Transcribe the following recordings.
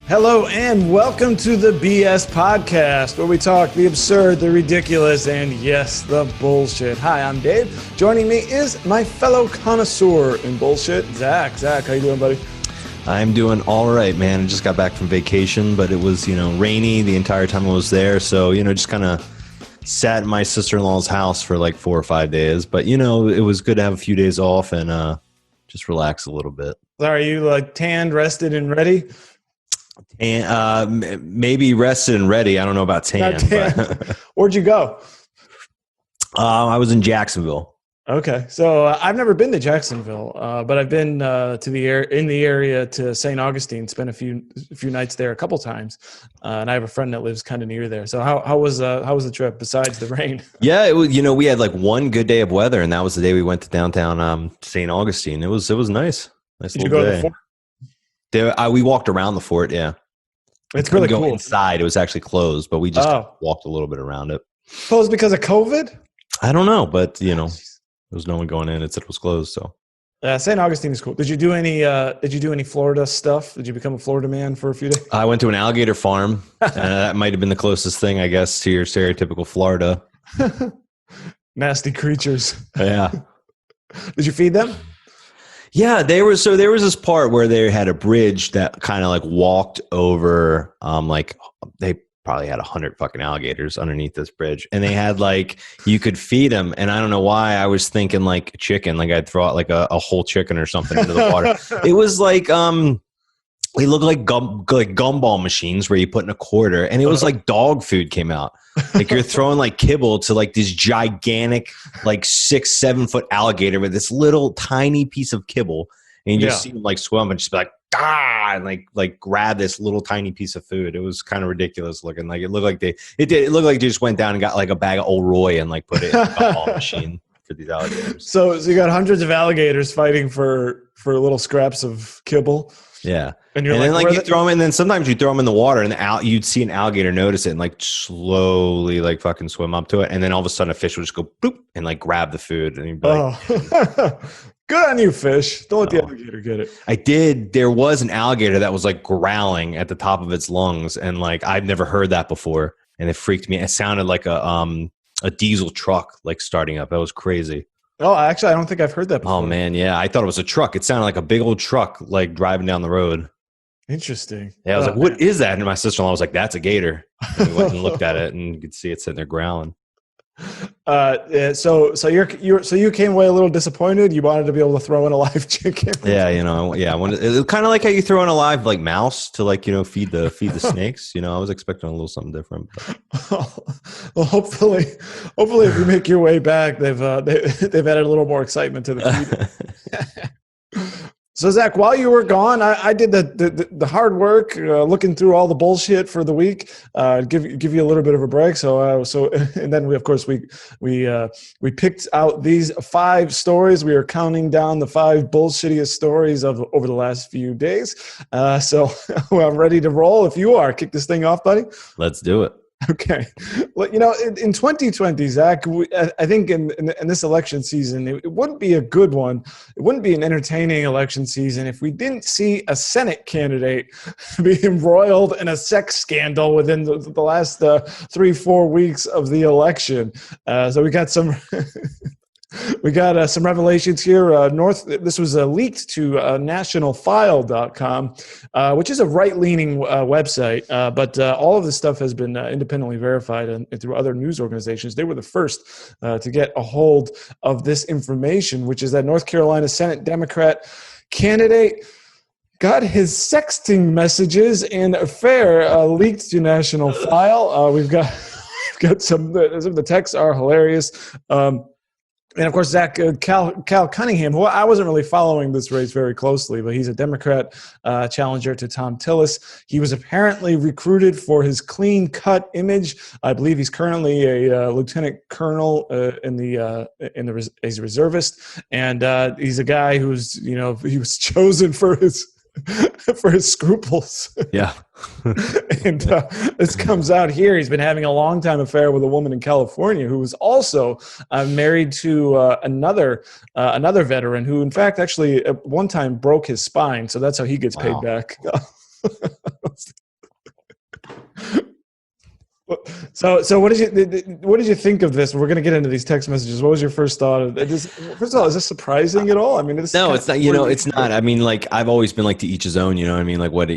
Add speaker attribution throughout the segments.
Speaker 1: Hello and welcome to the BS Podcast, where we talk the absurd, the ridiculous, and yes, the bullshit. Hi, I'm Dave. Joining me is my fellow connoisseur in bullshit, Zach. Zach, how you doing, buddy?
Speaker 2: I'm doing all right, man. I just got back from vacation, but it was, rainy the entire time I was there. So, just kind of sat in my sister-in-law's house for like 4 or 5 days. But, it was good to have a few days off and just relax a little bit.
Speaker 1: Are you like tanned, rested, and ready?
Speaker 2: And maybe rested and ready. I don't know about tan. But
Speaker 1: Where'd you go?
Speaker 2: I was in Jacksonville.
Speaker 1: Okay, so I've never been to Jacksonville, but I've been in the area to St. Augustine. Spent a few nights there a couple times, and I have a friend that lives kind of near there. So how was the trip besides the rain?
Speaker 2: Yeah, it was. We had like one good day of weather, and that was the day we went to downtown St. Augustine. It was nice.
Speaker 1: Did you go to the fort?
Speaker 2: We walked around the fort, yeah.
Speaker 1: It's really cool.
Speaker 2: Inside, it was actually closed, but we just walked a little bit around it.
Speaker 1: Closed because of COVID?
Speaker 2: I don't know, but there was no one going in. It said it was closed, so.
Speaker 1: St. Augustine is cool. Did you do any Florida stuff? Did you become a Florida man for a few days?
Speaker 2: I went to an alligator farm. That might have been the closest thing, I guess, to your stereotypical Florida.
Speaker 1: Nasty creatures.
Speaker 2: Yeah.
Speaker 1: Did you feed them?
Speaker 2: Yeah, there was this part where they had a bridge that kind of like walked over, they probably had 100 fucking alligators underneath this bridge, and they had like, you could feed them. And I don't know why I was thinking like chicken, like I'd throw out like a whole chicken or something into the water. It was like, they looked like gumball machines where you put in a quarter, and it was like dog food came out. Like you're throwing like kibble to like this gigantic, like 6-7 foot alligator with this little tiny piece of kibble, and you just see them like swim and just be like, ah, and like grab this little tiny piece of food. It was kind of ridiculous looking. Like it looked like they just went down and got like a bag of Old Roy and like put it in a gumball machine for these alligators.
Speaker 1: So you got hundreds of alligators fighting for little scraps of kibble.
Speaker 2: Yeah. And then like you throw them, and then sometimes you throw them in the water, and you'd see an alligator notice it and like slowly like fucking swim up to it, and then all of a sudden a fish would just go boop and like grab the food, and you'd be like,
Speaker 1: good on you, fish. Don't let the alligator get it.
Speaker 2: I did. There was an alligator that was like growling at the top of its lungs, and like I've never heard that before, and it freaked me. It sounded like a diesel truck like starting up. That was crazy.
Speaker 1: Oh, actually, I don't think I've heard that before.
Speaker 2: Oh man, yeah, I thought it was a truck. It sounded like a big old truck like driving down the road.
Speaker 1: Interesting.
Speaker 2: Yeah, I was like, "What is that?" And my sister-in-law was like, "That's a gator." And we went and looked at it, and you could see it sitting there growling.
Speaker 1: So you came away a little disappointed. You wanted to be able to throw in a live chicken.
Speaker 2: Yeah, it's kind of like how you throw in a live like mouse to like feed the snakes. I was expecting a little something different.
Speaker 1: Well, hopefully, if you make your way back, they've added a little more excitement to the feed. So Zach, while you were gone, I did the hard work looking through all the bullshit for the week. Give you a little bit of a break. So and then we picked out these 5 stories. We are counting down the 5 bullshittiest stories of over the last few days. So I'm ready to roll. If you are, kick this thing off, buddy.
Speaker 2: Let's do it.
Speaker 1: Okay. Well, in 2020, Zach, I think in this election season, it wouldn't be a good one. It wouldn't be an entertaining election season if we didn't see a Senate candidate be embroiled in a sex scandal within the last 3-4 weeks of the election. So we got some... We got some revelations here. This was leaked to nationalfile.com, which is a right-leaning website, but all of this stuff has been independently verified and through other news organizations. They were the first to get a hold of this information, which is that North Carolina Senate Democrat candidate got his sexting messages and affair leaked to National File. We've got some of the texts are hilarious. And of course, Zach, Cal Cunningham, who I wasn't really following this race very closely, but he's a Democrat challenger to Tom Tillis. He was apparently recruited for his clean-cut image. I believe he's currently a lieutenant colonel as a reservist, and he's a guy who's he was chosen for his scruples.
Speaker 2: Yeah.
Speaker 1: And this comes out here. He's been having a long-time affair with a woman in California who was also married to another veteran who, in fact, actually at one time broke his spine. So that's how he gets paid back. So what did you think of this? We're going to get into these text messages. What was your first thought of this? First of all, is this surprising at all? I mean,
Speaker 2: No, it's not. It's not. I mean, like I've always been like to each his own. You know what I mean? Like what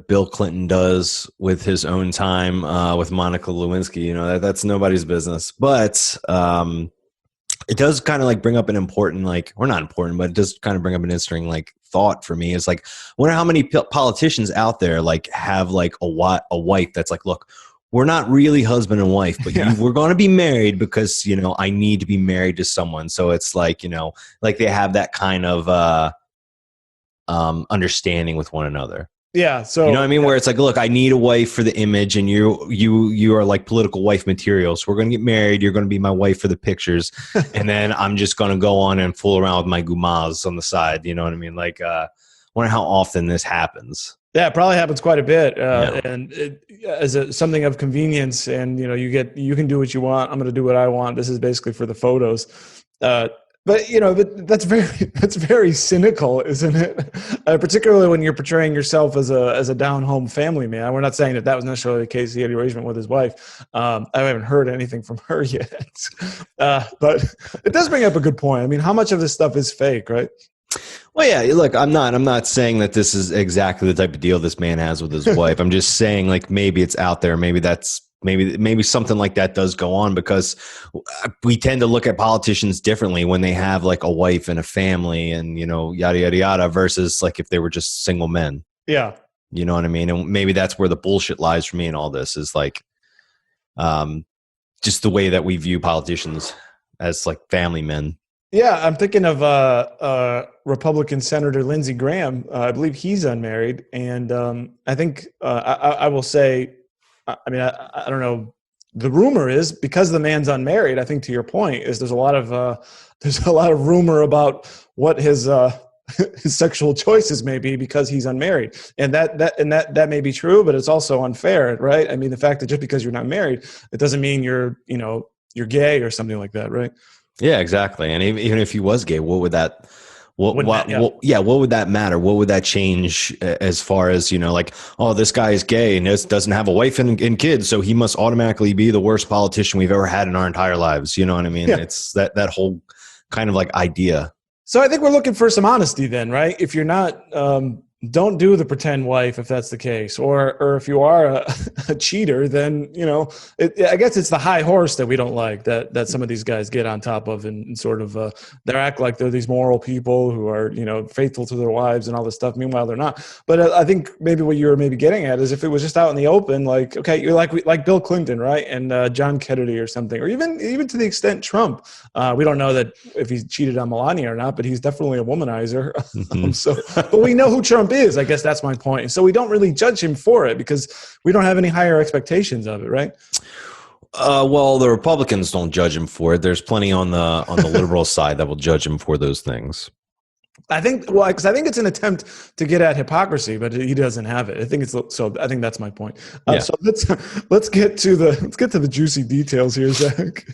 Speaker 2: Bill Clinton does with his own time with Monica Lewinsky. You know that's nobody's business. But it does kind of like bring up an important or not important, but it does kind of bring up an interesting thought for me. Is I wonder how many politicians out there have a wife that's look, we're not really husband and wife, but we're going to be married because I need to be married to someone. So it's they have that kind of understanding with one another.
Speaker 1: Yeah. So
Speaker 2: you know what I mean? Where it's look, I need a wife for the image, and you are political wife material. So we're going to get married. You're going to be my wife for the pictures. And then I'm just going to go on and fool around with my gumas on the side. You know what I mean? Wonder how often this happens.
Speaker 1: Yeah, it probably happens quite a bit. And as something of convenience, and you can do what you want. I'm going to do what I want. This is basically for the photos. But that's very cynical, isn't it? Particularly when you're portraying yourself as a down home family man. We're not saying that was necessarily the case. He had an arrangement with his wife. I haven't heard anything from her yet, but it does bring up a good point. I mean, how much of this stuff is fake, right?
Speaker 2: Well, yeah. Look, I'm not saying that this is exactly the type of deal this man has with his wife. I'm just saying maybe it's out there. Maybe something like that does go on, because we tend to look at politicians differently when they have a wife and a family and, yada, yada, yada, versus if they were just single men.
Speaker 1: Yeah.
Speaker 2: You know what I mean? And maybe that's where the bullshit lies for me in all this is just the way that we view politicians as family men.
Speaker 1: Yeah. I'm thinking of Republican Senator Lindsey Graham. I believe he's unmarried. And I think I will say, I mean, I don't know. The rumor is because the man's unmarried. I think to your point is there's a lot of rumor about what his sexual choices may be because he's unmarried, and that may be true, but it's also unfair, right? I mean, the fact that just because you're not married, it doesn't mean you're gay or something like that, right?
Speaker 2: Yeah, exactly. And even if he was gay, what would that? What would that matter? What would that change as far as, oh, this guy is gay and doesn't have a wife and kids, so he must automatically be the worst politician we've ever had in our entire lives. You know what I mean? Yeah. It's that whole kind of idea.
Speaker 1: So I think we're looking for some honesty then, right? If you're not, don't do the pretend wife if that's the case, or if you are a cheater, then I guess it's the high horse that we don't like that some of these guys get on top of, and sort of they act like they're these moral people who are faithful to their wives and all this stuff. Meanwhile, they're not. But I think maybe what you were maybe getting at is if it was just out in the open, okay, you're like Bill Clinton, right, and John Kennedy or something, or even to the extent Trump. We don't know that if he cheated on Melania or not, but he's definitely a womanizer.
Speaker 2: Mm-hmm.
Speaker 1: But we know who Trump is. I guess that's my point. So we don't really judge him for it because we don't have any higher expectations of it, right?
Speaker 2: Well, the Republicans don't judge him for it. There's plenty on the liberal side that will judge him for those things.
Speaker 1: I think, because I think it's an attempt to get at hypocrisy, but he doesn't have it. I think I think that's my point.
Speaker 2: Yeah.
Speaker 1: So let's get to the juicy details here, Zach.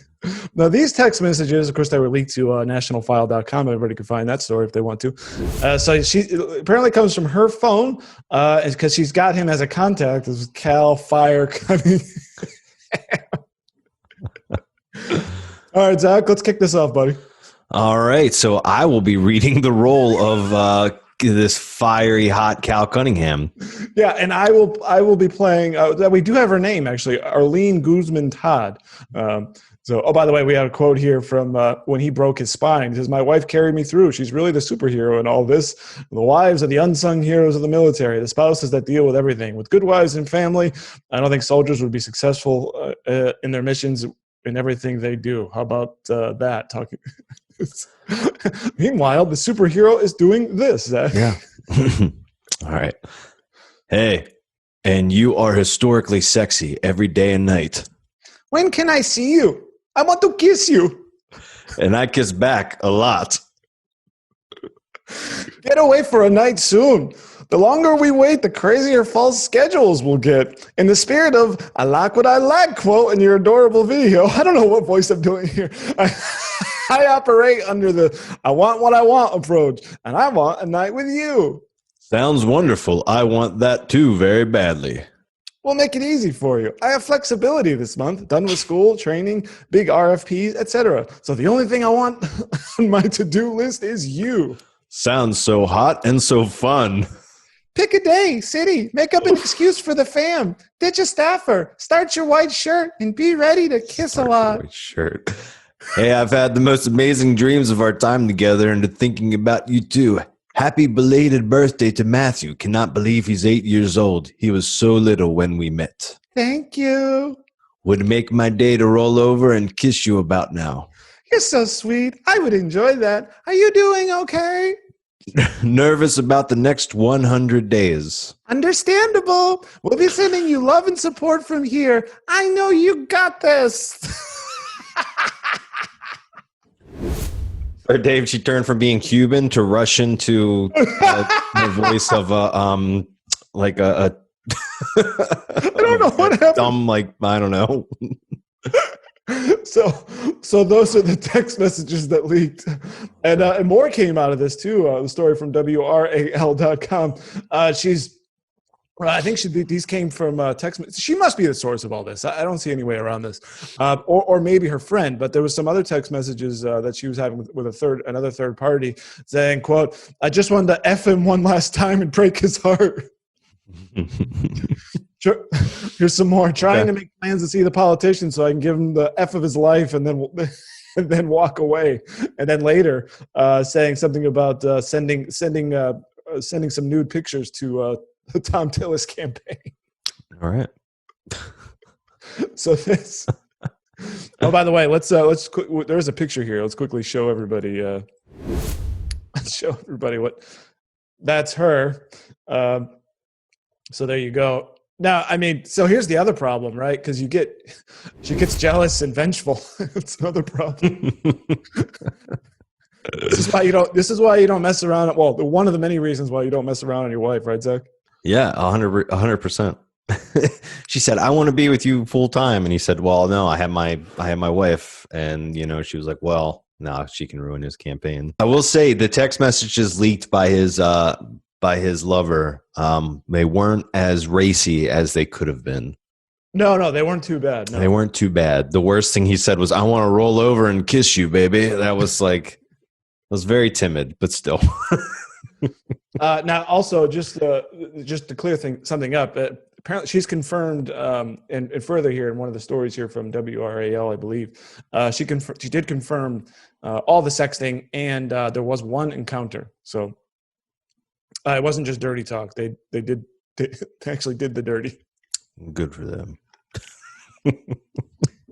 Speaker 1: Now, these text messages, of course, they were leaked to nationalfile.com. Everybody can find that story if they want to. So she apparently comes from her phone, because she's got him as a contact. This is Cal Fire Cunningham. All right, Zach, let's kick this off, buddy.
Speaker 2: All right, so I will be reading the role of this fiery hot Cal Cunningham.
Speaker 1: Yeah, and I will be playing. We do have her name actually, Arlene Guzman Todd. So, by the way, we have a quote here from when he broke his spine. He says, "My wife carried me through. She's really the superhero in all this. The wives are the unsung heroes of the military, the spouses that deal with everything. With good wives and family, I don't think soldiers would be successful in their missions in everything they do." How about that? Talking. Meanwhile, the superhero is doing this.
Speaker 2: Yeah. All right. Hey, and you are historically sexy every day and night.
Speaker 1: When can I see you? I want to kiss you.
Speaker 2: And I kiss back a lot.
Speaker 1: Get away for a night soon. The longer we wait, the crazier false schedules we'll get. In the spirit of "I like what I like" quote in your adorable video. I don't know what voice I'm doing here. I operate under the "I want what I want" approach, and I want a night with you.
Speaker 2: Sounds wonderful. I want that too very badly.
Speaker 1: We'll make it easy for you. I have flexibility this month, done with school, training, big RFPs, etc. So the only thing I want on my to-do list is you.
Speaker 2: Sounds so hot and so fun.
Speaker 1: Pick a day, city, make up an excuse for the fam. Ditch a staffer, start your white shirt, and be ready to kiss a lot.
Speaker 2: White shirt. Hey, I've had the most amazing dreams of our time together and thinking about you too. Happy belated birthday to Matthew. Cannot believe he's 8 years old. He was so little when we met.
Speaker 1: Thank you.
Speaker 2: Would make my day to roll over and kiss you about now.
Speaker 1: You're so sweet. I would enjoy that. Are you doing okay?
Speaker 2: Nervous about the next 100 days.
Speaker 1: Understandable. We'll be sending you love and support from here. I know you got this.
Speaker 2: Or Dave, she turned from being Cuban to Russian to the voice of like a
Speaker 1: I don't know what happened.
Speaker 2: Dumb, like, I don't know.
Speaker 1: So those are the text messages that leaked, and more came out of this too. The story from WRAL.com. I think these came from text. She must be the source of all this. I don't see any way around this, or maybe her friend. But there was some other text messages that she was having with another third party, saying, "quote I just wanted to f him one last time and break his heart." Here's some more. Trying to make plans to see the politician so I can give him the f of his life and then walk away. And then later, saying something about sending some nude pictures to the Tom Tillis campaign.
Speaker 2: All right.
Speaker 1: So this. Oh, by the way, there's a picture here. Let's quickly show everybody. Let's show everybody what. That's her. So there you go. Now, I mean, so here's the other problem, right? Because she gets jealous and vengeful. It's another problem. This is why you don't mess around. Well, one of the many reasons why you don't mess around on your wife, right, Zach?
Speaker 2: Yeah, 100%. She said, "I want to be with you full time," and he said, "Well, no, I have my wife," and she was like, "Well, no, she can ruin his campaign." I will say the text messages leaked by his lover, they weren't as racy as they could have been.
Speaker 1: No, they weren't too bad. No.
Speaker 2: They weren't too bad. The worst thing he said was, "I want to roll over and kiss you, baby." That was like, it was very timid, but still.
Speaker 1: Now, also, just to clear something up, apparently she's confirmed, and further here in one of the stories here from WRAL, I believe, she did confirm all the sexting, and there was one encounter. So it wasn't just dirty talk. They actually did the dirty.
Speaker 2: Good for them.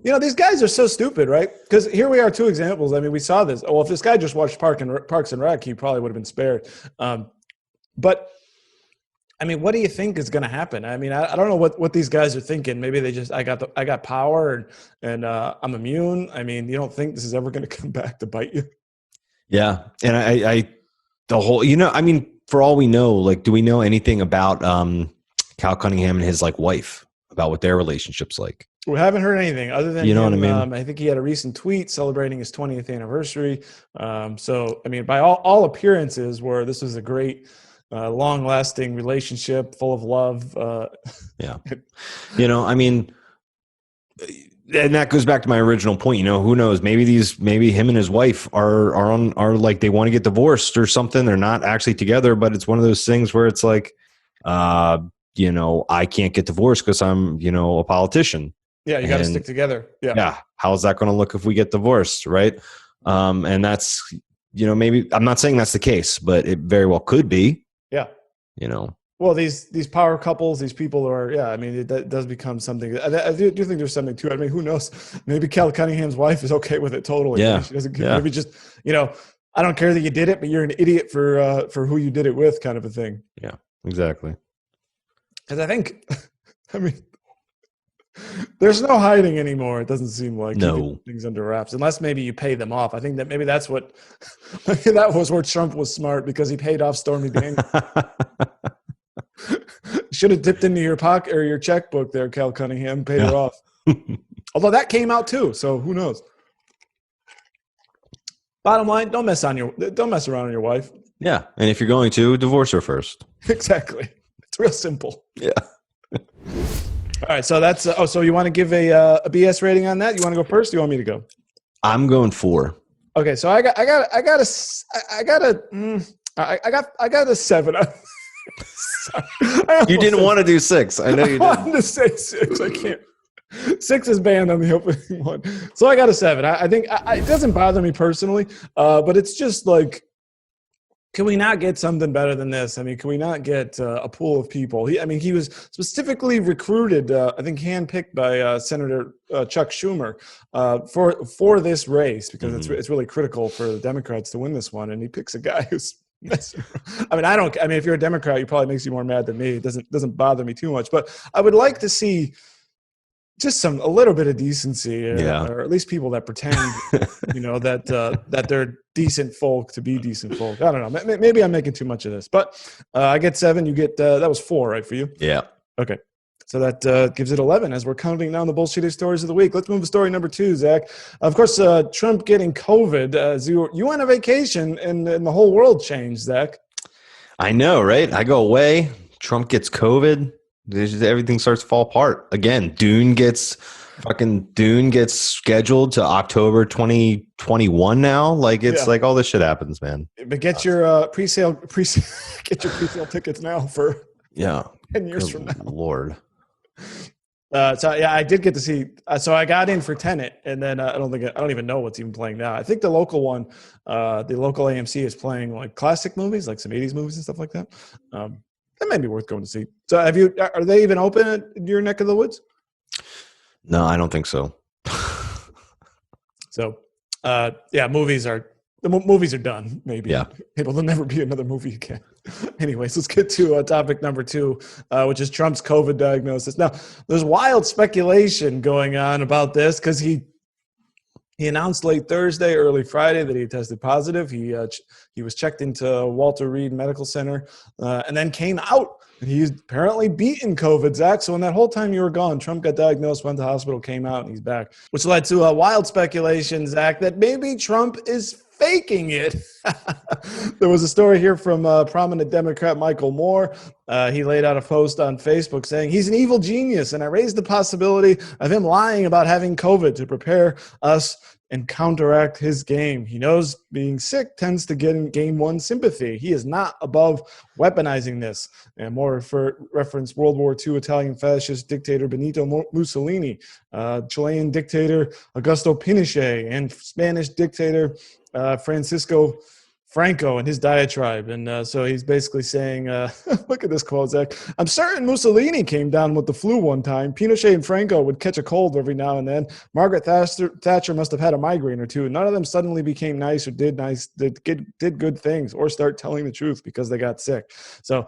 Speaker 1: These guys are so stupid, right? Because here we are, two examples. I mean, we saw this. Well, if this guy just watched Parks and Rec, he probably would have been spared. But I mean, what do you think is going to happen? I mean, I don't know what these guys are thinking. Maybe they just I got power and I'm immune. I mean, you don't think this is ever going to come back to bite you? Yeah,
Speaker 2: and I the whole I mean, for all we know, like, do we know anything about Cal Cunningham and his wife, about what their relationship's like?
Speaker 1: We haven't heard anything other than
Speaker 2: what I mean.
Speaker 1: I think he had a recent tweet celebrating his 20th anniversary. So I mean, by all appearances, where this was a great, long-lasting relationship full of love.
Speaker 2: Yeah, I mean, and that goes back to my original point. Who knows? Maybe him and his wife are like, they want to get divorced or something. They're not actually together, but it's one of those things where it's like, I can't get divorced because I'm, a politician.
Speaker 1: Yeah, you got to stick together.
Speaker 2: Yeah. How's that going to look if we get divorced, right? And that's, maybe, I'm not saying that's the case, but it very well could be.
Speaker 1: Yeah. Well, these power couples, these people are, I mean, that does become something. I do think there's something to it. I mean, who knows? Maybe Cal Cunningham's wife is okay with it totally.
Speaker 2: Yeah.
Speaker 1: She doesn't care. Maybe just, I don't care that you did it, but you're an idiot for who you did it with, kind of a thing.
Speaker 2: Yeah, exactly.
Speaker 1: Because I think, I mean, there's no hiding anymore. It doesn't seem like things under wraps, unless maybe you pay them off. I think that maybe that was where Trump was smart, because he paid off Stormy Daniels. Should have dipped into your pocket or your checkbook there, Cal Cunningham, paid her off. Although that came out too, so who knows? Bottom line, don't mess around on your wife.
Speaker 2: Yeah, and if you're going to, divorce her first.
Speaker 1: Exactly. It's real simple.
Speaker 2: Yeah.
Speaker 1: All right, so that's so you want to give a BS rating on that? You want to go first? Or you want me to go?
Speaker 2: I'm going 4.
Speaker 1: Okay, so I got a 7.
Speaker 2: You didn't want to do 6. I know you
Speaker 1: I
Speaker 2: did.
Speaker 1: wanted to say 6. I can't. 6 is banned on the opening one, so I got a 7. I think it doesn't bother me personally, but it's just like, can we not get something better than this? I mean, can we not get a pool of people? He was specifically recruited, I think, handpicked by Senator Chuck Schumer for this race because it's really critical for the Democrats to win this one, and he picks a guy who's. If you're a Democrat, it probably makes you more mad than me. It doesn't bother me too much, but I would like to see just a little bit of decency, or at least people that pretend, that they're decent folk to be decent folk. I don't know. Maybe I'm making too much of this, but I get 7. You get that was 4, right, for you?
Speaker 2: Yeah.
Speaker 1: Okay. So that gives it 11 as we're counting down the bullshitty stories of the week. Let's move to story number 2, Zach. Of course, Trump getting COVID. You went on vacation and the whole world changed, Zach.
Speaker 2: I know, right? I go away. Trump gets COVID. Everything starts to fall apart again. Dune gets scheduled to October 2021 now. Like like all this shit happens, man.
Speaker 1: But get your pre-sale tickets now for 10 years from now.
Speaker 2: Lord.
Speaker 1: I did get to see. So I got in for Tenet, and then I don't even know what's even playing now. I think the local one, the local AMC is playing like classic movies, like some 80s movies and stuff like that. That may be worth going to see. So are they even open in your neck of the woods?
Speaker 2: No, I don't think so.
Speaker 1: So, movies are done. Maybe.
Speaker 2: Yeah.
Speaker 1: There'll never be another movie again. Anyways, let's get to topic number 2, which is Trump's COVID diagnosis. Now, there's wild speculation going on about this because he announced late Thursday, early Friday that he tested positive. He was checked into Walter Reed Medical Center and then came out. And he's apparently beaten COVID, Zach. So in that whole time you were gone, Trump got diagnosed, went to the hospital, came out, and he's back. Which led to a wild speculation, Zach, that maybe Trump is faking it. There was a story here from prominent Democrat Michael Moore. He laid out a post on Facebook saying he's an evil genius, and I raised the possibility of him lying about having COVID to prepare us and counteract his game. He knows being sick tends to gain one's sympathy. He is not above weaponizing this. And more reference World War II Italian fascist dictator Benito Mussolini, Chilean dictator Augusto Pinochet, and Spanish dictator Francisco Franco and his diatribe. And so he's basically saying, look at this quote, Zach. I'm certain Mussolini came down with the flu one time. Pinochet and Franco would catch a cold every now and then. Margaret Thatcher must have had a migraine or two. None of them suddenly became nice or did good things or start telling the truth because they got sick. So,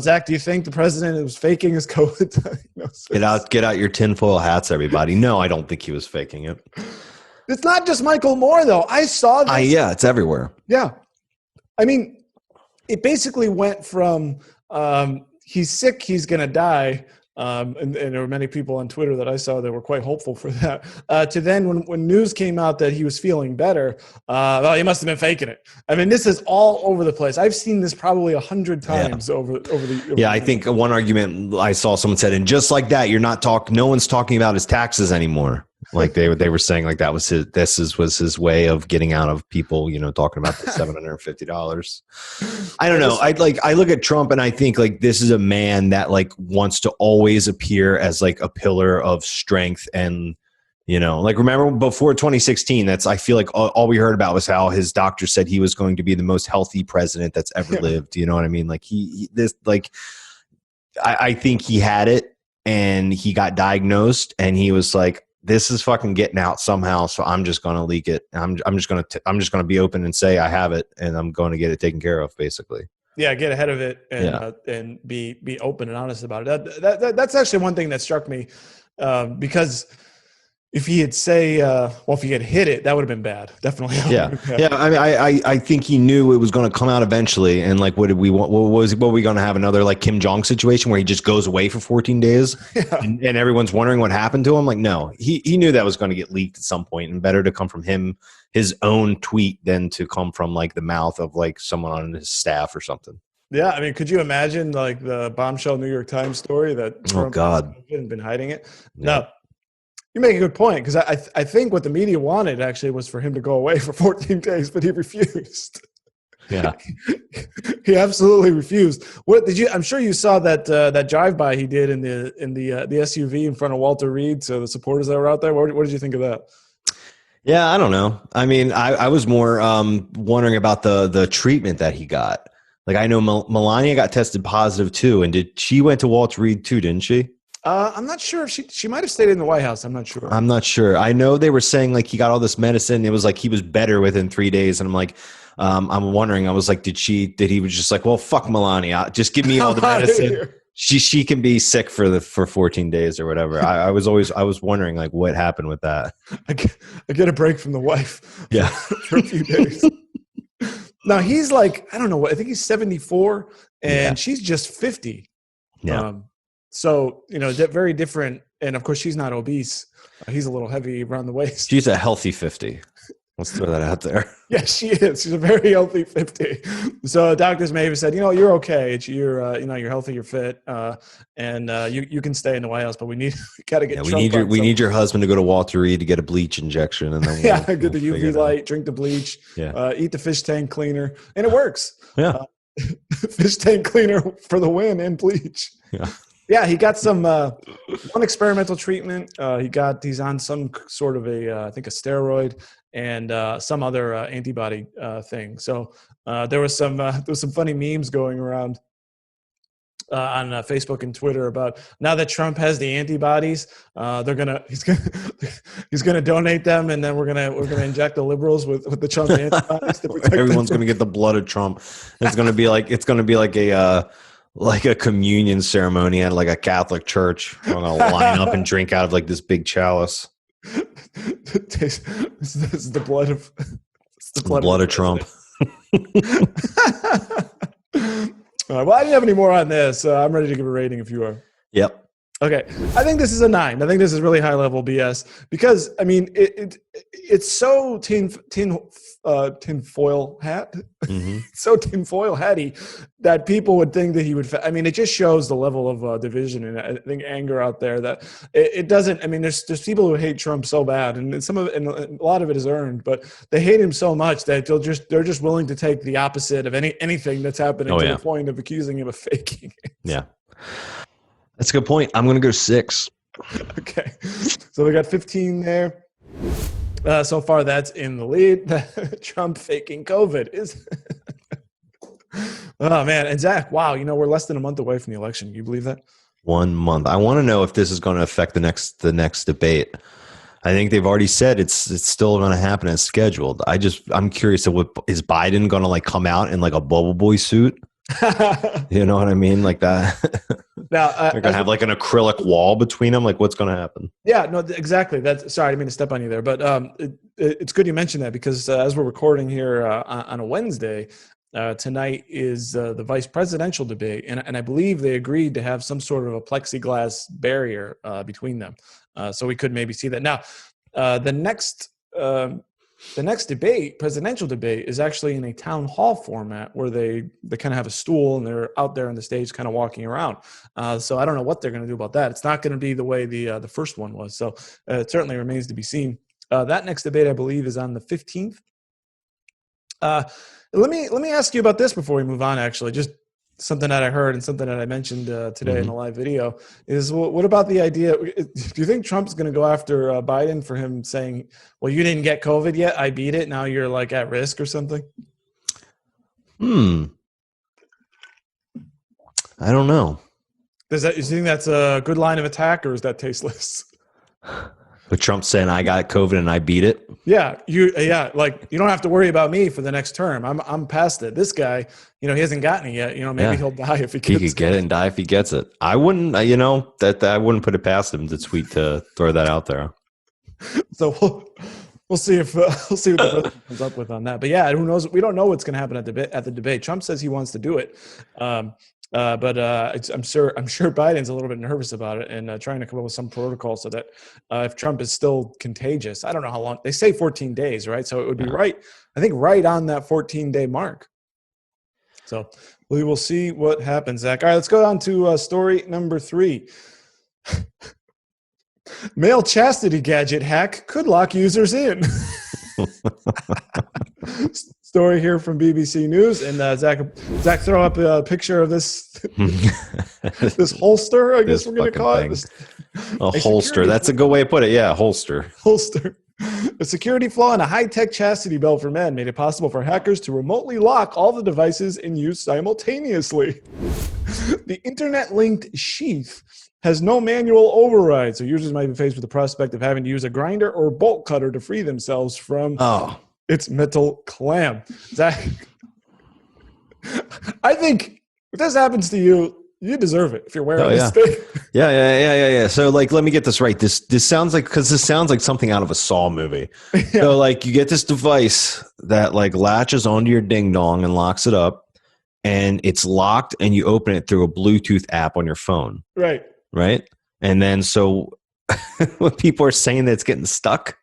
Speaker 1: Zach, do you think the president was faking his COVID diagnosis?
Speaker 2: Get out your tinfoil hats, everybody. No, I don't think he was faking it.
Speaker 1: It's not just Michael Moore, though. I saw this.
Speaker 2: It's everywhere.
Speaker 1: Yeah. I mean, it basically went from he's sick, he's going to die, and there were many people on Twitter that I saw that were quite hopeful for that, to then when news came out that he was feeling better, he must have been faking it. I mean, this is all over the place. I've seen this probably 100 times over the
Speaker 2: I think one argument I saw someone said, and just like that, no one's talking about his taxes anymore. Like they were saying, like that was was his way of getting out of people, talking about the $750. I don't know. I look at Trump and I think like this is a man that like wants to always appear as like a pillar of strength. And, like remember before 2016, I feel like all we heard about was how his doctor said he was going to be the most healthy president that's ever lived. You know what I mean? Like I think he had it and he got diagnosed and he was like, this is fucking getting out somehow, so I'm just going to leak it. I'm just going to be open and say I have it, and I'm going to get it taken care of, basically.
Speaker 1: Yeah, get ahead of it and be open and honest about it. That's actually one thing that struck me because if he had if he had hit it, that would have been bad. Definitely.
Speaker 2: Yeah. I mean, I think he knew it was going to come out eventually. And like, what we going to have another like Kim Jong situation where he just goes away for 14 days and everyone's wondering what happened to him? Like, no, he knew that was going to get leaked at some point, and better to come from him, his own tweet, than to come from like the mouth of like someone on his staff or something.
Speaker 1: Yeah, I mean, could you imagine like the bombshell New York Times story that
Speaker 2: Oh
Speaker 1: Trump
Speaker 2: God.
Speaker 1: had been hiding it?
Speaker 2: Yeah.
Speaker 1: No, you make a good point because I think what the media wanted actually was for him to go away for 14 days, but he refused.
Speaker 2: Yeah.
Speaker 1: He absolutely refused. What did you? I'm sure you saw that that drive by he did in the SUV in front of Walter Reed. So the supporters that were out there. What did you think of that?
Speaker 2: Yeah, I don't know. I mean, I was more wondering about the treatment that he got. Like, I know Melania got tested positive too, and she went to Walter Reed too, didn't she?
Speaker 1: I'm not sure if she might have stayed in the White House. I'm not sure.
Speaker 2: I'm not sure. I know they were saying like he got all this medicine. It was like he was better within 3 days, and I'm like, I'm wondering. I was like, did he was just like, well, fuck Melania, just give me all the medicine. She can be sick for 14 days or whatever. I was wondering like what happened with that.
Speaker 1: I get a break from the wife.
Speaker 2: Yeah,
Speaker 1: for a few days. Now he's like, I don't know what, I think he's 74 and she's just 50.
Speaker 2: Yeah.
Speaker 1: So, very different. And of course she's not obese. He's a little heavy around the waist.
Speaker 2: She's a healthy 50. Let's throw that out there.
Speaker 1: Yes, she is. She's a very healthy 50. So doctors may have said, you're okay. You're healthy, you're fit, and you can stay in the White House. But we got to get.
Speaker 2: We need your husband to go to Walter Reed to get a bleach injection, and then
Speaker 1: get the UV light, drink the bleach, eat the fish tank cleaner, and it works.
Speaker 2: Yeah,
Speaker 1: fish tank cleaner for the win and bleach.
Speaker 2: Yeah.
Speaker 1: Yeah, he got some one experimental treatment. He's on some sort of I think a steroid and some other antibody thing. So there was some funny memes going around on Facebook and Twitter about now that Trump has the antibodies, he's gonna donate them, and then we're gonna inject the liberals with the Trump antibodies to protect
Speaker 2: everyone's gonna get the blood of Trump. It's gonna be like a communion ceremony at like a Catholic church. We're gonna line up and drink out of like this big chalice.
Speaker 1: This is the blood of
Speaker 2: Trump.
Speaker 1: All right, well, I didn't have any more on this. I'm ready to give a rating if you are.
Speaker 2: Yep.
Speaker 1: Okay, I think this is a 9. I think this is really high level BS because I mean it's so tinfoil hat, so tinfoil hatty that people would think that he would. I mean, it just shows the level of division and I think anger out there that it doesn't. I mean, there's people who hate Trump so bad, and a lot of it is earned, but they hate him so much that they're just willing to take the opposite of anything that's happening to the point of accusing him of faking it.
Speaker 2: Yeah. That's a good point. I'm going to go 6.
Speaker 1: Okay. So we got 15 there. So far, that's in the lead. Trump faking COVID is. Oh, man. And Zach, wow, we're less than a month away from the election. Can you believe that?
Speaker 2: 1 month. I want to know if this is going to affect the next debate. I think they've already said it's still going to happen as scheduled. I'm curious of is Biden going to like come out in like a Bubble Boy suit? You know what I mean? Like that. Now they're gonna have like an acrylic wall between them. Like, what's gonna happen?
Speaker 1: Yeah, no, exactly. Sorry, I didn't mean to step on you there, but it's good you mentioned that because as we're recording here on a Wednesday, tonight is the vice presidential debate, and I believe they agreed to have some sort of a plexiglass barrier between them, so we could maybe see that. Now, the next debate, presidential debate, is actually in a town hall format where they kind of have a stool and they're out there on the stage kind of walking around. So I don't know what they're going to do about that. It's not going to be the way the first one was. So it certainly remains to be seen. That next debate, I believe, is on the 15th. Let me ask you about this before we move on, actually. Just something that I heard and something that I mentioned today in a live video is what about the idea? Do you think Trump's going to go after Biden for him saying, well, you didn't get COVID yet. I beat it. Now you're like at risk or something?
Speaker 2: I don't know.
Speaker 1: You think that's a good line of attack or is that tasteless?
Speaker 2: But Trump saying I got COVID and I beat it.
Speaker 1: Yeah, like you don't have to worry about me for the next term. I'm past it. This guy, he hasn't gotten it yet. Maybe he'll die if he gets it.
Speaker 2: He could get it and die if he gets it. I wouldn't, that I wouldn't put it past him to throw that out there.
Speaker 1: So we'll see if what the president comes up with on that. But yeah, who knows? We don't know what's going to happen at the debate. Trump says he wants to do it. But I'm sure Biden's a little bit nervous about it and trying to come up with some protocol so that if Trump is still contagious, I don't know how long they say 14 days, right? So it would be right on that 14-day mark. So we will see what happens, Zach. All right, let's go on to story number 3. Male chastity gadget hack could lock users in. Story here from BBC News, and Zach, throw up a picture of this this holster. I guess we're going to call it
Speaker 2: a holster. That's a good way to put it. Yeah, holster.
Speaker 1: Holster. A security flaw in a high-tech chastity belt for men made it possible for hackers to remotely lock all the devices in use simultaneously. The internet-linked sheath has no manual override, so users might be faced with the prospect of having to use a grinder or bolt cutter to free themselves from its metal clamp. Zach, I think if this happens to you, you deserve it if you're wearing this thing.
Speaker 2: Yeah. So, like, let me get this right. This sounds like something out of a Saw movie. Yeah. So, like, you get this device that, like, latches onto your ding dong and locks it up, and it's locked, and you open it through a Bluetooth app on your phone.
Speaker 1: Right.
Speaker 2: And then, so when people are saying that it's getting stuck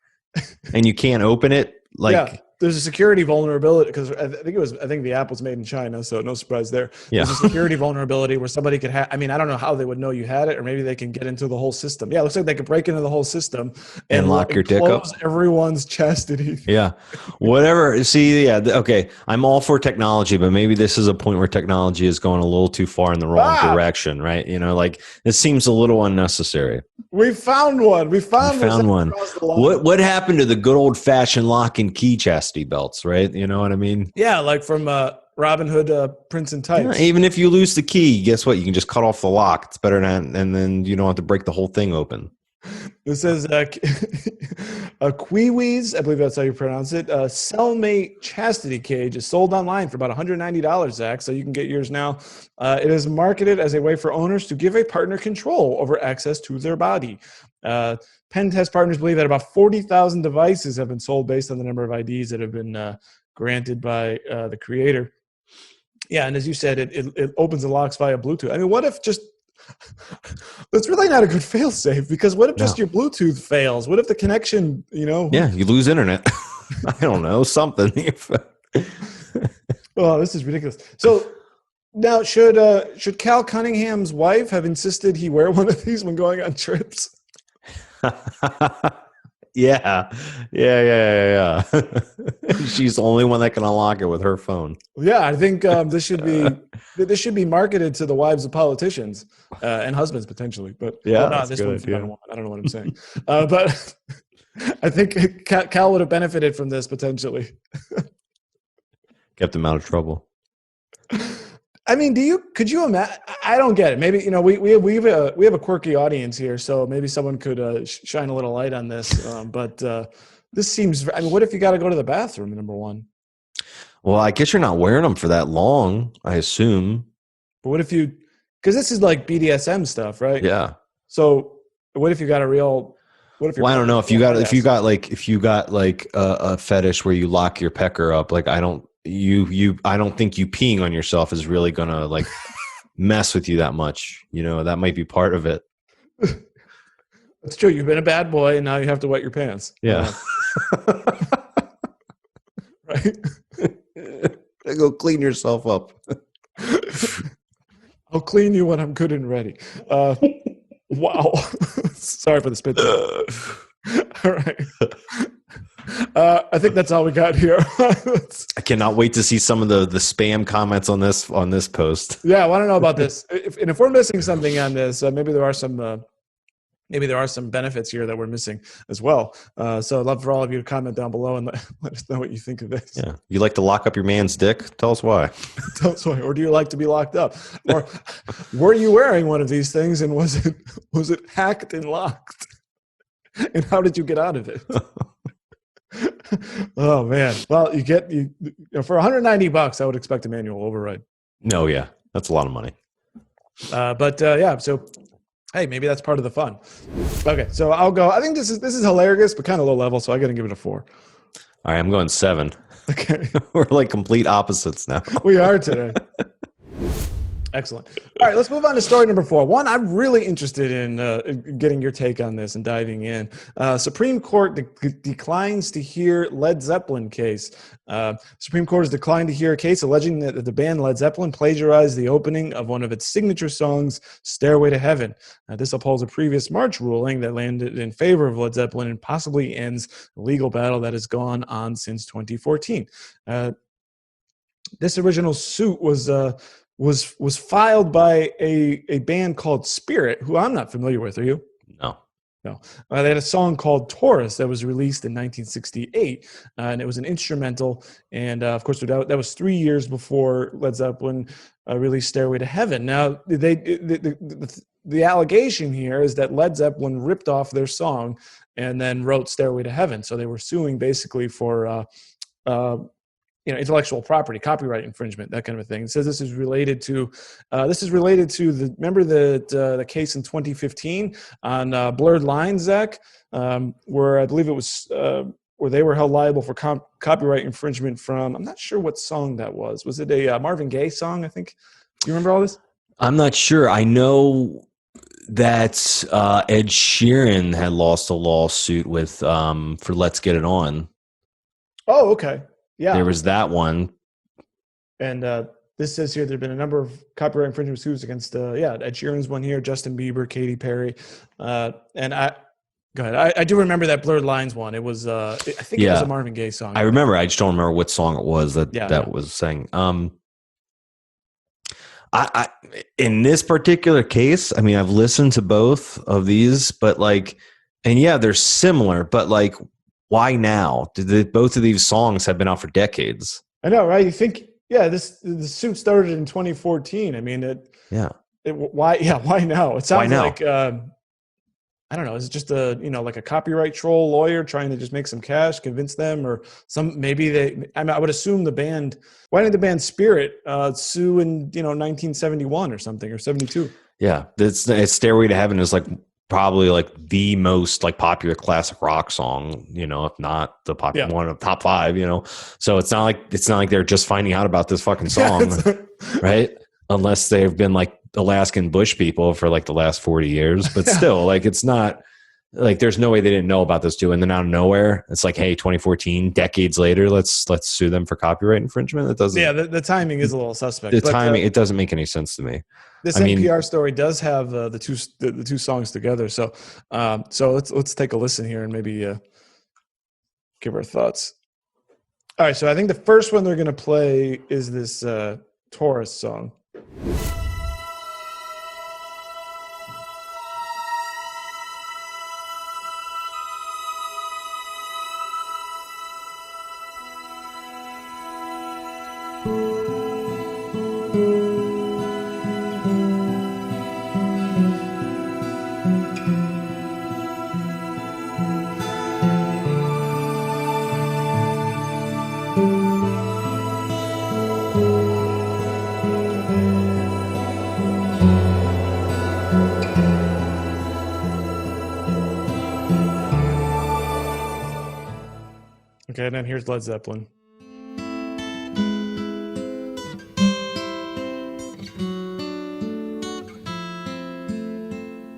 Speaker 2: and you can't open it, like,
Speaker 1: there's a security vulnerability because I think the app was made in China, so no surprise there. Yeah. There's a security vulnerability where somebody could I don't know how they would know you had it, or maybe they can get into the whole system. Yeah, it looks like they could break into the whole system
Speaker 2: and lock your dick up.
Speaker 1: Everyone's chastity.
Speaker 2: Yeah. Whatever. See, yeah, okay. I'm all for technology, but maybe this is a point where technology is going a little too far in the wrong direction, right? You know, like, it seems a little unnecessary.
Speaker 1: We found one. We found
Speaker 2: one. What happened to the good old fashioned lock and key chastity belts, right? You know what I mean?
Speaker 1: Yeah, like from Robin Hood, Prince and Tights.
Speaker 2: Yeah, even if you lose the key, guess what? You can just cut off the lock. It's better than, and then you don't have to break the whole thing open.
Speaker 1: This is Kiwis, I believe that's how you pronounce it. Cellmate chastity cage is sold online for about $190, Zach, so you can get yours now. It is marketed as a way for owners to give a partner control over access to their body. Pen test partners believe that about 40,000 devices have been sold based on the number of IDs that have been granted by the creator. Yeah, and as you said, it opens and locks via Bluetooth. I mean, what if just... That's really not a good fail-safe, because what if just your Bluetooth fails? What if the connection,
Speaker 2: Yeah, you lose internet. I don't know, something.
Speaker 1: Oh, this is ridiculous. So now, should Cal Cunningham's wife have insisted he wear one of these when going on trips?
Speaker 2: Yeah. She's the only one that can unlock it with her phone.
Speaker 1: Yeah, I think this should be marketed to the wives of politicians and husbands potentially. But this one's I don't know what I'm saying. But I think Cal would have benefited from this potentially.
Speaker 2: Kept him out of trouble.
Speaker 1: I mean, could you imagine? I don't get it. Maybe, we have a quirky audience here, so maybe someone could shine a little light on this. But this seems, what if you got to go to the bathroom, number one?
Speaker 2: Well, I guess you're not wearing them for that long, I assume.
Speaker 1: But what if because this is like BDSM stuff, right?
Speaker 2: Yeah.
Speaker 1: So what if you got I don't know
Speaker 2: if you got a fetish where you lock your pecker up, like, I don't think you peeing on yourself is really gonna, like, mess with you that much. That might be part of it.
Speaker 1: That's true. You've been a bad boy, and now you have to wet your pants.
Speaker 2: Yeah.
Speaker 1: Right.
Speaker 2: Go clean yourself up.
Speaker 1: I'll clean you when I'm good and ready. Wow. Sorry for the spit. All right. I think that's all we got here.
Speaker 2: I cannot wait to see some of the spam comments on this post.
Speaker 1: Yeah, I want to know about this. If we're missing something on this, maybe there are some benefits here that we're missing as well. So I'd love for all of you to comment down below and let us know what you think of this.
Speaker 2: Yeah, you like to lock up your man's dick? Tell us why.
Speaker 1: Tell us why. Or do you like to be locked up? Or were you wearing one of these things, and was it hacked and locked? And how did you get out of it? Oh man! Well, you for $190, I would expect a manual override.
Speaker 2: No, yeah, that's a lot of money.
Speaker 1: So hey, maybe that's part of the fun. Okay, so I'll go. I think this is hilarious, but kind of low level, so I got to give it a 4.
Speaker 2: All right, I'm going 7.
Speaker 1: Okay,
Speaker 2: we're like complete opposites now.
Speaker 1: We are today. Excellent. All right, let's move on to story number 4. One, I'm really interested in getting your take on this and diving in. Supreme Court declines to hear Led Zeppelin case. Supreme Court has declined to hear a case alleging that the band Led Zeppelin plagiarized the opening of one of its signature songs, Stairway to Heaven. This upholds a previous March ruling that landed in favor of Led Zeppelin and possibly ends the legal battle that has gone on since 2014. This original suit was filed by a band called Spirit, who I'm not familiar with. Are you?
Speaker 2: No.
Speaker 1: No. They had a song called Taurus that was released in 1968, and it was an instrumental. And of course, that was 3 years before Led Zeppelin released Stairway to Heaven. Now, the allegation here is that Led Zeppelin ripped off their song and then wrote Stairway to Heaven. So they were suing basically for intellectual property, copyright infringement, that kind of a thing. It says this is related to the case in 2015 on Blurred Lines, Zach, where I believe it was where they were held liable for copyright infringement from, I'm not sure what song that was. Was it a Marvin Gaye song, I think? Do you remember all this?
Speaker 2: I'm not sure. I know that Ed Sheeran had lost a lawsuit with for Let's Get It On.
Speaker 1: Oh, okay. Yeah,
Speaker 2: there was that one. And
Speaker 1: this says here there have been a number of copyright infringement suits against, Ed Sheeran's one here, Justin Bieber, Katy Perry. And go ahead. I do remember that Blurred Lines one. It was, I think it was a Marvin Gaye song.
Speaker 2: I remember. I just don't remember what song it was that was saying. I in this particular case, I mean, I've listened to both of these, but they're similar, but why now? Both of these songs have been out for decades.
Speaker 1: I know, right? You think, the suit started in 2014. I mean, why now? It sounds like, I don't know. Is it just like a copyright troll lawyer trying to just make some cash, convince them, or I would assume the band. Why didn't the band Spirit sue in 1971 or something, or 72? Yeah,
Speaker 2: it's Stairway to Heaven is probably the most popular classic rock song, if not the popular one of top 5, So it's not like they're just finding out about this fucking song, right? Unless they've been Alaskan bush people for the last 40 years, but still it's not there's no way they didn't know about this too. And then out of nowhere, it's hey, 2014, decades later, let's sue them for copyright infringement. It doesn't. Yeah,
Speaker 1: the timing is a little suspect.
Speaker 2: The timing, it doesn't make any sense to me.
Speaker 1: This NPR story does have the two songs together, so let's take a listen here and maybe give our thoughts. All right, so I think the first one they're going to play is this Taurus song. Okay, and then here's Led Zeppelin.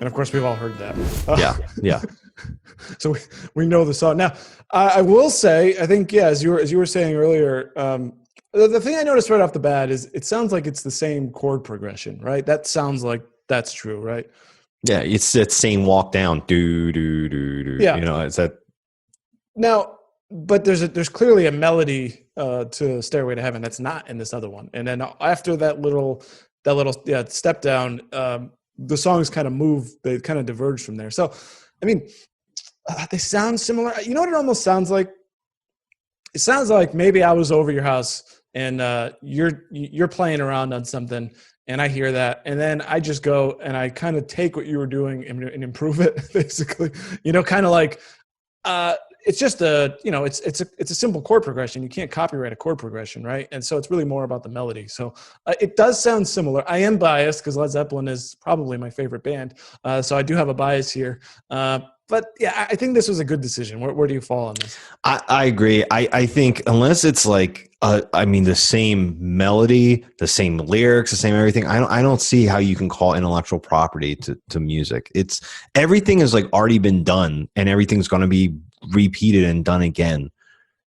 Speaker 1: And of course, we've all heard that.
Speaker 2: Yeah.
Speaker 1: So we know the song. Now, I will say, I think, as you were saying earlier, the thing I noticed right off the bat is it sounds like it's the same chord progression, right? That sounds like that's true, right?
Speaker 2: Yeah, it's that same walk down. Do, do, do, do.
Speaker 1: Yeah.
Speaker 2: It's that.
Speaker 1: Now, but there's clearly a melody to Stairway to Heaven that's not in this other one. And then after that little step down, the songs kind of move. They kind of diverge from there. So, I mean, they sound similar. You know what it almost sounds like? It sounds like maybe I was over your house and you're playing around on something, and I hear that, and then I just go and I kind of take what you were doing and improve it, basically. Kind of like. It's just it's a simple chord progression. You can't copyright a chord progression, right? And so it's really more about the melody. So it does sound similar. I am biased because Led Zeppelin is probably my favorite band. So I do have a bias here. But yeah, I think this was a good decision. Where do you fall on this?
Speaker 2: I agree. I think unless it's like, I mean, the same melody, the same lyrics, the same everything, I don't see how you can call intellectual property to music. It's everything has like already been done and everything's going to be repeated and done again.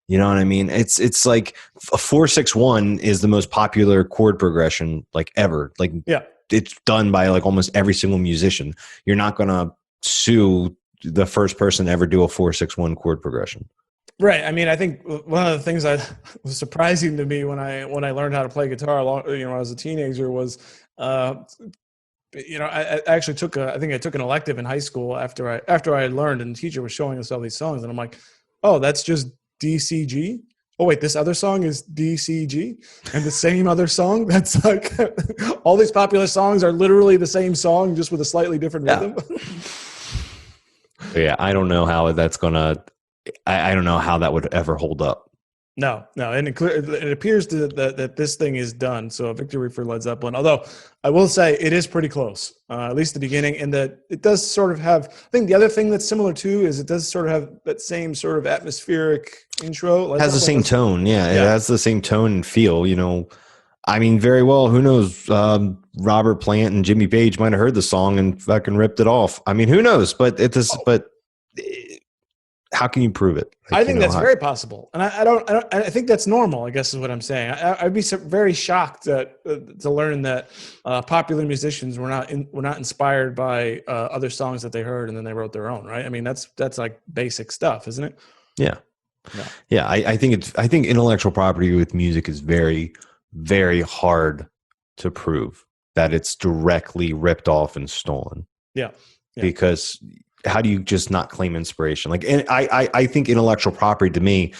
Speaker 2: You know what I mean? It's like a 4-6-1 is the most popular chord progression like ever. Like,
Speaker 1: yeah,
Speaker 2: it's done by like almost every single musician. You're not going to sue the first person to ever do a 4-6-1 chord progression.
Speaker 1: Right. I mean, I think one of the things that was surprising to me when I learned how to play guitar, when I was a teenager, was, I actually took an elective in high school after I had learned, and the teacher was showing us all these songs, and I'm like, oh, that's just DCG. Oh wait, this other song is DCG, and the same other song. That's like all these popular songs are literally the same song, just with a slightly different rhythm.
Speaker 2: Yeah, I don't know how that's gonna. I don't know how that would ever hold up.
Speaker 1: No, and it appears that this thing is done. So a victory for Led Zeppelin. Although I will say it is pretty close, at least the beginning, and that it does sort of have. I think the other thing that's similar too is it does sort of have that same sort of atmospheric intro.
Speaker 2: It has the same tone, yeah. It has the same tone and feel. I mean, very well. Who knows? Robert Plant and Jimmy Page might have heard the song and fucking ripped it off. I mean, who knows? But how can you prove it?
Speaker 1: Like, I think that's very possible, and I think that's normal, I guess is what I'm saying. I'd be very shocked to learn that popular musicians were not inspired by other songs that they heard and then they wrote their own. Right? I mean, that's like basic stuff, isn't it?
Speaker 2: Yeah. I think intellectual property with music is very, very hard to prove that it's directly ripped off and stolen.
Speaker 1: Yeah.
Speaker 2: Because how do you just not claim inspiration? Like, and I think intellectual property to me,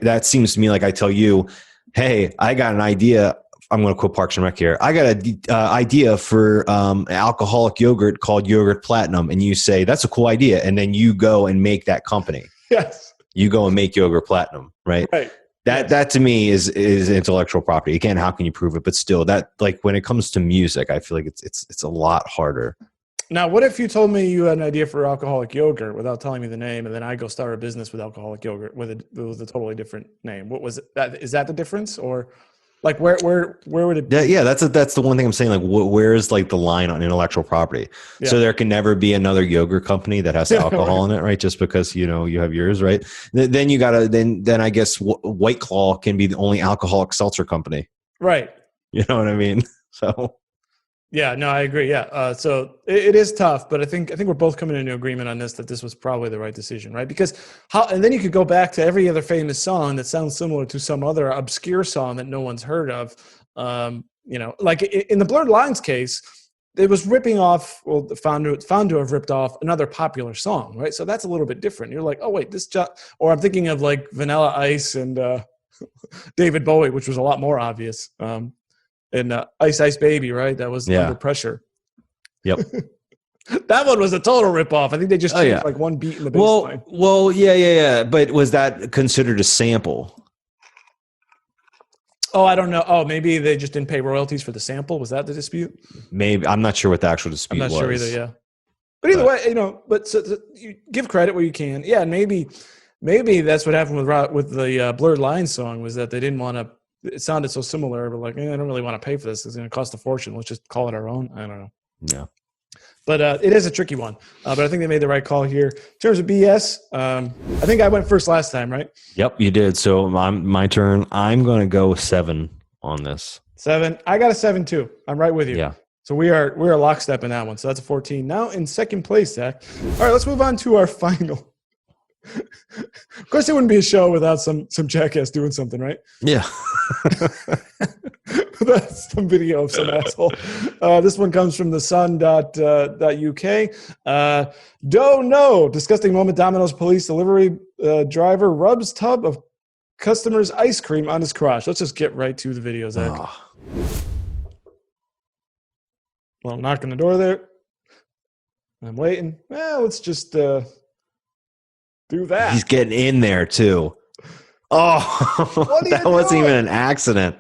Speaker 2: that seems to me like I tell you, hey, I got an idea. I'm going to quote Parks and Rec here. I got an idea for alcoholic yogurt called Yogurt Platinum. And you say, that's a cool idea. And then you go and make that company.
Speaker 1: Yes.
Speaker 2: You go and make Yogurt Platinum, right?
Speaker 1: Right.
Speaker 2: That to me is intellectual property. Again, how can you prove it? But still, that, like, when it comes to music, I feel like it's a lot harder.
Speaker 1: Now, what if you told me you had an idea for alcoholic yogurt without telling me the name, and then I go start a business with alcoholic yogurt with a totally different name? What was it? Is that the difference, or like where would it be?
Speaker 2: Yeah, that's the one thing I'm saying. Like, where is like the line on intellectual property? Yeah. So there can never be another yogurt company that has alcohol in it, right? Just because you have yours, right? Then you gotta then I guess White Claw can be the only alcoholic seltzer company,
Speaker 1: right?
Speaker 2: You know what I mean? So.
Speaker 1: Yeah, no, I agree. Yeah. So it is tough, but I think we're both coming into agreement on this, that this was probably the right decision, right? Because and then you could go back to every other famous song that sounds similar to some other obscure song that no one's heard of. Like in the Blurred Lines case, it was ripping off, found to have ripped off another popular song, right? So that's a little bit different. You're like, oh wait, or I'm thinking of like Vanilla Ice and David Bowie, which was a lot more obvious. And Ice Ice Baby, right? That was Under Pressure.
Speaker 2: Yep.
Speaker 1: That one was a total ripoff. I think they just changed like one beat in the bass line.
Speaker 2: Well, yeah. But was that considered a sample?
Speaker 1: Oh, I don't know. Oh, maybe they just didn't pay royalties for the sample. Was that the dispute?
Speaker 2: Maybe. I'm not sure what the actual dispute was.
Speaker 1: I'm not sure either, yeah. But either way, but so you give credit where you can. Yeah, maybe that's what happened with the Blurred Lines song, was that they didn't want to. It sounded so similar, but like, I don't really want to pay for this. It's going to cost a fortune. Let's just call it our own. I don't know.
Speaker 2: Yeah.
Speaker 1: But it is a tricky one. But I think they made the right call here. In terms of BS, I think I went first last time, right?
Speaker 2: Yep, you did. So my turn. I'm going to go 7 on this.
Speaker 1: 7. I got a 7 too. I'm right with you.
Speaker 2: Yeah.
Speaker 1: So we're lockstep in that one. So that's a 14. Now in second place, Zach. All right, let's move on to our final. Of course, it wouldn't be a show without some jackass doing something, right?
Speaker 2: Yeah.
Speaker 1: That's some video of some asshole. This one comes from thesun.uk. No. Disgusting moment. Domino's police delivery driver rubs tub of customer's ice cream on his crotch. Let's just get right to the video, Zach. Oh. Well, knock on the door there. I'm waiting. Well, let's just... do that.
Speaker 2: He's getting in there too. Oh, that wasn't even an accident.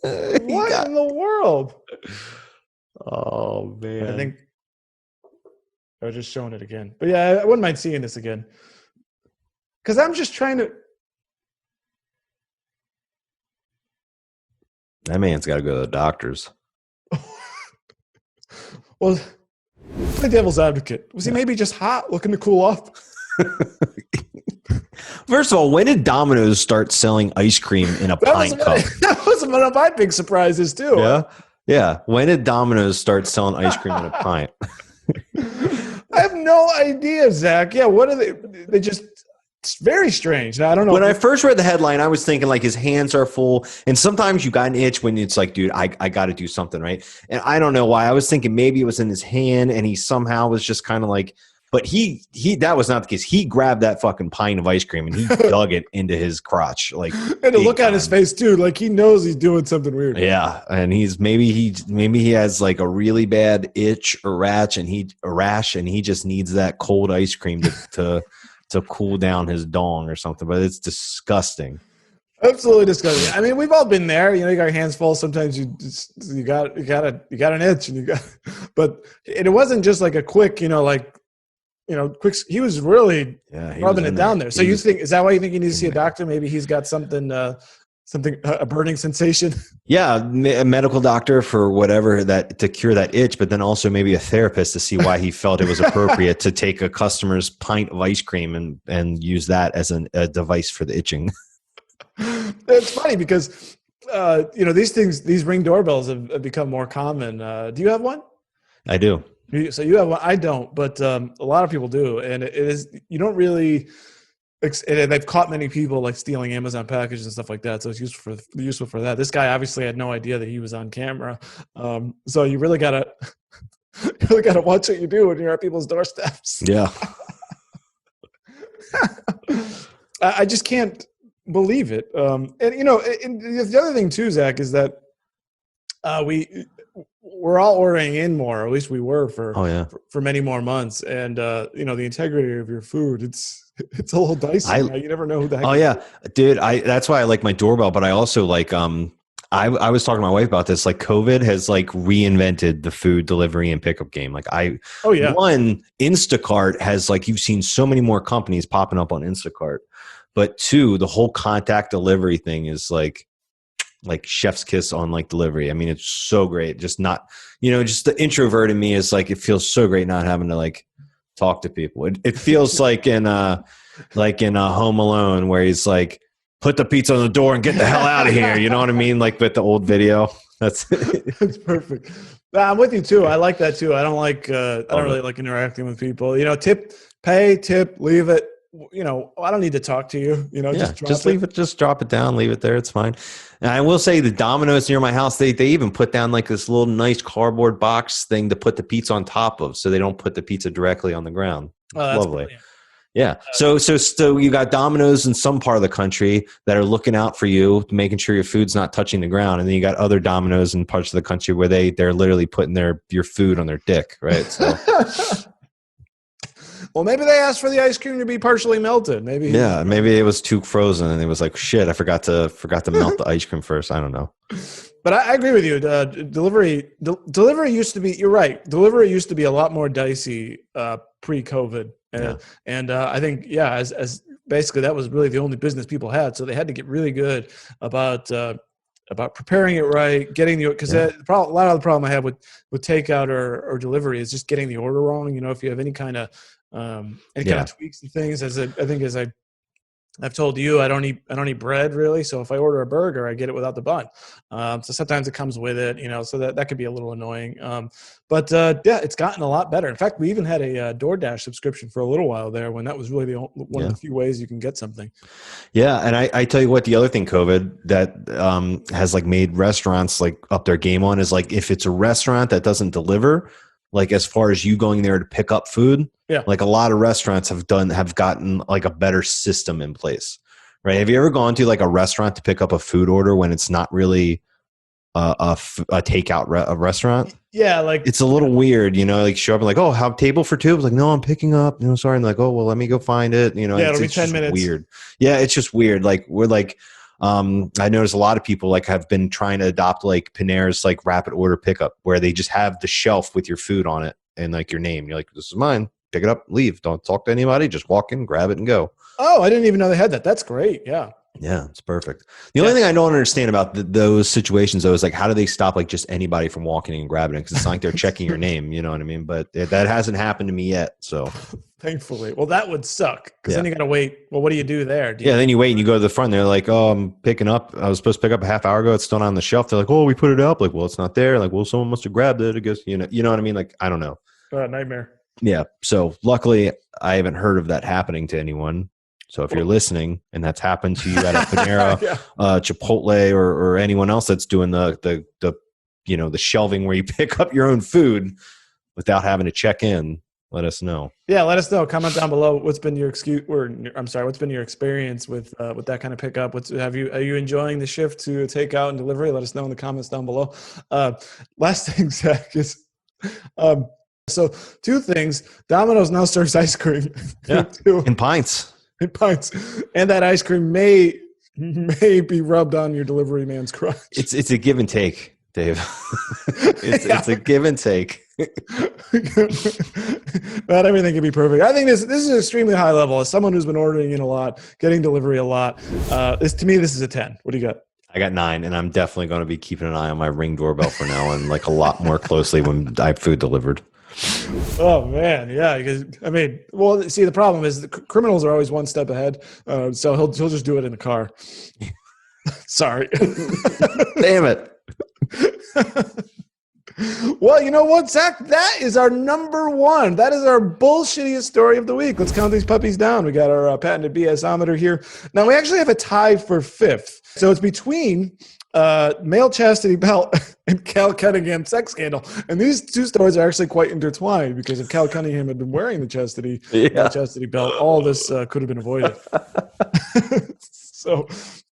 Speaker 1: What in the world?
Speaker 2: Oh man!
Speaker 1: I was just showing it again. But yeah, I wouldn't mind seeing this again. Because I'm just trying to.
Speaker 2: That man's got to go to the doctors.
Speaker 1: Well, the devil's advocate. Was he maybe just hot, looking to cool off?
Speaker 2: First of all, when did Domino's start selling ice cream in a pint cup?
Speaker 1: That was one of my big surprises too.
Speaker 2: Yeah, yeah. When did Domino's start selling ice cream in a pint?
Speaker 1: I have no idea, Zach. Yeah, what are they? They just. It's very strange. I don't know.
Speaker 2: When I first read the headline, I was thinking like his hands are full. And sometimes you got an itch when it's like, dude, I got to do something, right? And I don't know why. I was thinking maybe it was in his hand and he somehow was just kind of like, but he that was not the case. He grabbed that fucking pint of ice cream and he dug it into his crotch. Like,
Speaker 1: and to look on his face too, like he knows he's doing something weird.
Speaker 2: Yeah. And maybe he has like a really bad itch or rash and he just needs that cold ice cream to cool down his dong or something, but it's disgusting.
Speaker 1: Absolutely disgusting. I mean, we've all been there. You know, you got your hands full. Sometimes you got an itch, and but it wasn't just like a quick, quick. He was really rubbing it down there. So is that why you think you need to see a doctor? Maybe he's got something, a burning sensation.
Speaker 2: Yeah, a medical doctor for whatever to cure that itch, but then also maybe a therapist to see why he felt it was appropriate to take a customer's pint of ice cream and use that as a device for the itching.
Speaker 1: It's funny because these Ring doorbells have become more common. Do you have one?
Speaker 2: I do.
Speaker 1: So you have one. I don't, but a lot of people do, and it is. You don't really. And they've caught many people like stealing Amazon packages and stuff like that. So it's useful for that. This guy obviously had no idea that he was on camera. So you really gotta watch what you do when you're at people's doorsteps.
Speaker 2: Yeah.
Speaker 1: I just can't believe it. And the other thing too, Zach, is that we're all ordering in more, or at least we were for many more months. And the integrity of your food, it's a little dicey. You never know who the heck.
Speaker 2: Oh yeah, dude. That's why I like my doorbell, but I also like I was talking to my wife about this. Like COVID has like reinvented the food delivery and pickup game. Like one, Instacart has like, you've seen so many more companies popping up on Instacart, but two, the whole contact delivery thing is like chef's kiss on like delivery. I mean, it's so great. Just not, just the introvert in me is like, it feels so great not having to like talk to people. It feels like in Home Alone where he's like, put the pizza on the door and get the hell out of here. You know what I mean? Like with the old video. That's
Speaker 1: perfect. I'm with you too. I like that too. I don't like, I don't really like interacting with people, tip, leave it. I don't need to talk to you, just
Speaker 2: leave it, just drop it down, leave it there. It's fine. And I will say the Domino's near my house, they even put down like this little nice cardboard box thing to put the pizza on top of, so they don't put the pizza directly on the ground.
Speaker 1: Oh, that's
Speaker 2: lovely.
Speaker 1: Brilliant.
Speaker 2: Yeah. So you got Domino's in some part of the country that are looking out for you, making sure your food's not touching the ground. And then you got other Domino's in parts of the country where they're literally putting your food on their dick. Right. So
Speaker 1: well, maybe they asked for the ice cream to be partially melted. Maybe
Speaker 2: it was too frozen, and it was like, shit, I forgot to melt the ice cream first. I don't know.
Speaker 1: But I agree with you. Delivery used to be. You're right. Delivery used to be a lot more dicey pre-COVID, and I think as basically that was really the only business people had. So they had to get really good about preparing it right, getting because a lot of the problem I have with takeout or delivery is just getting the order wrong. If you have any kind of tweaks and things, as I've told you, I don't eat bread really. So if I order a burger, I get it without the bun. So sometimes it comes with it, so that could be a little annoying. But it's gotten a lot better. In fact, we even had a DoorDash subscription for a little while there when that was really one of the few ways you can get something. Yeah.
Speaker 2: And I tell you what, the other thing COVID that has like made restaurants like up their game on is like, if it's a restaurant that doesn't deliver, like as far as you going there to pick up food, like a lot of restaurants have gotten like a better system in place, right? Have you ever gone to like a restaurant to pick up a food order when it's not really a takeout restaurant?
Speaker 1: Yeah, like
Speaker 2: it's a little weird, like show up and like, oh, have table for two? I was like, no, I'm picking up. Sorry. And like, oh, well, let me go find it.
Speaker 1: It'll be 10 minutes.
Speaker 2: Weird. Yeah, it's just weird. Like we're like. I noticed a lot of people like have been trying to adopt like Panera's like rapid order pickup, where they just have the shelf with your food on it, and like your name. You're like, this is mine. Pick it up, leave. Don't talk to anybody. Just walk in, grab it, and go.
Speaker 1: Oh, I didn't even know they had that. That's great. Yeah.
Speaker 2: Yeah, it's perfect. The only thing I don't understand about those situations, though, is like, how do they stop like just anybody from walking in and grabbing it? Because it's not like they're checking your name. You know what I mean? But that hasn't happened to me yet. So
Speaker 1: thankfully. Well, that would suck because then you got to wait. Well, what do you do there?
Speaker 2: Then you wait and you go to the front. They're like, oh, I'm picking up. I was supposed to pick up a half hour ago. It's still not on the shelf. They're like, oh, we put it up. Like, well, it's not there. Like, well, someone must have grabbed it. I guess, you know what I mean? Like, I don't know.
Speaker 1: Nightmare.
Speaker 2: Yeah. So luckily, I haven't heard of that happening to anyone. So if you're listening and that's happened to you at a Panera, Chipotle, or anyone else that's doing the shelving where you pick up your own food without having to check in, let us know. Yeah,
Speaker 1: let us know. Comment down below. What's been your what's been your experience with that kind of pickup? Are you enjoying the shift to takeout and delivery? Let us know in the comments down below. Last thing, Zach, is so two things. Domino's now serves ice cream.
Speaker 2: Yeah, in pints.
Speaker 1: And that ice cream may be rubbed on your delivery man's crotch.
Speaker 2: It's a give and take, Dave. It's a give and take.
Speaker 1: Not everything can be perfect. I think this is extremely high level. As someone who's been ordering in a lot, getting delivery a lot, this is a 10. What do you got?
Speaker 2: I got 9, and I'm definitely going to be keeping an eye on my Ring doorbell for now, and like a lot more closely when I have food delivered.
Speaker 1: Oh man, yeah. Because the problem is the criminals are always one step ahead. So he'll just do it in the car. Sorry.
Speaker 2: Damn it.
Speaker 1: Well, you know what, Zach? That is our number 1. That is our bullshittiest story of the week. Let's count these puppies down. We got our patented BS-ometer here. Now we actually have a tie for 5th. So it's between male chastity belt and Cal Cunningham sex scandal. And these two stories are actually quite intertwined because if Cal Cunningham had been wearing the chastity belt, all this could have been avoided. So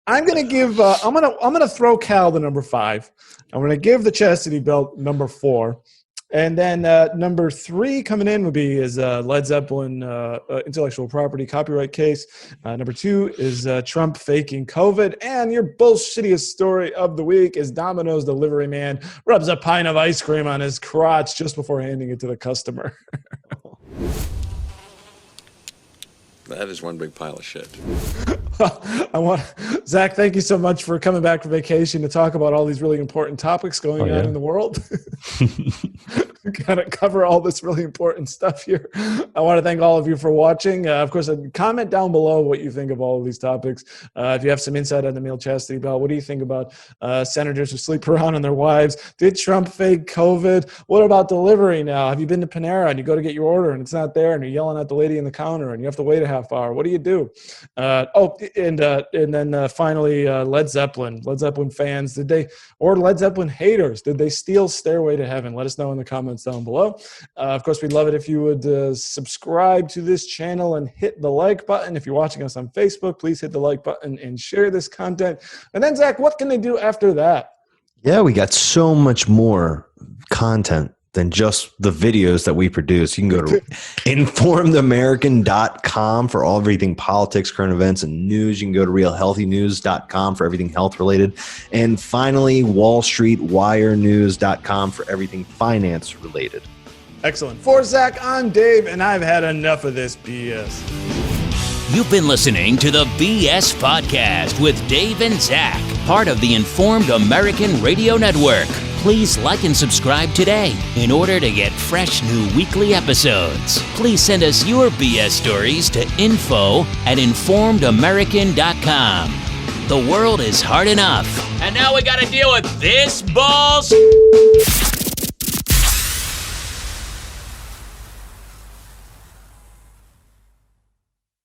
Speaker 1: I'm going to give I'm going to throw Cal the number 5. I'm going to give the chastity belt number 4. And then number 3 coming in would be Led Zeppelin intellectual property copyright case. Number 2 is Trump faking COVID. And your bullshittiest story of the week is Domino's delivery man rubs a pint of ice cream on his crotch just before handing it to the customer.
Speaker 3: That is one big pile of shit.
Speaker 1: Zach, thank you so much for coming back from vacation to talk about all these really important topics going on in the world. Kind of cover all this really important stuff here. I want to thank all of you for watching. Of course, comment down below what you think of all of these topics. If you have some insight on the male chastity belt, what do you think about senators who sleep around on their wives? Did Trump fake COVID? What about delivery now? Have you been to Panera and you go to get your order and it's not there and you're yelling at the lady in the counter and you have to wait a half hour? What do you do? And then finally, Led Zeppelin fans, or Led Zeppelin haters, did they steal Stairway to Heaven? Let us know in the comments down below. Of course, we'd love it if you would subscribe to this channel and hit the like button. If you're watching us on Facebook, please hit the like button and share this content. And then, Zach, what can they do after that?
Speaker 2: Yeah, we got so much more content than just the videos that we produce. You can go to informedamerican.com for everything politics, current events, and news. You can go to realhealthynews.com for everything health related. And finally, wallstreetwirenews.com for everything finance related.
Speaker 1: Excellent. For Zach, I'm Dave, and I've had enough of this BS.
Speaker 4: You've been listening to the BS Podcast with Dave and Zach, part of the Informed American Radio Network. Please like and subscribe today in order to get fresh new weekly episodes. Please send us your BS stories to info@informedamerican.com. The world is hard enough, and now we gotta deal with this bullshit.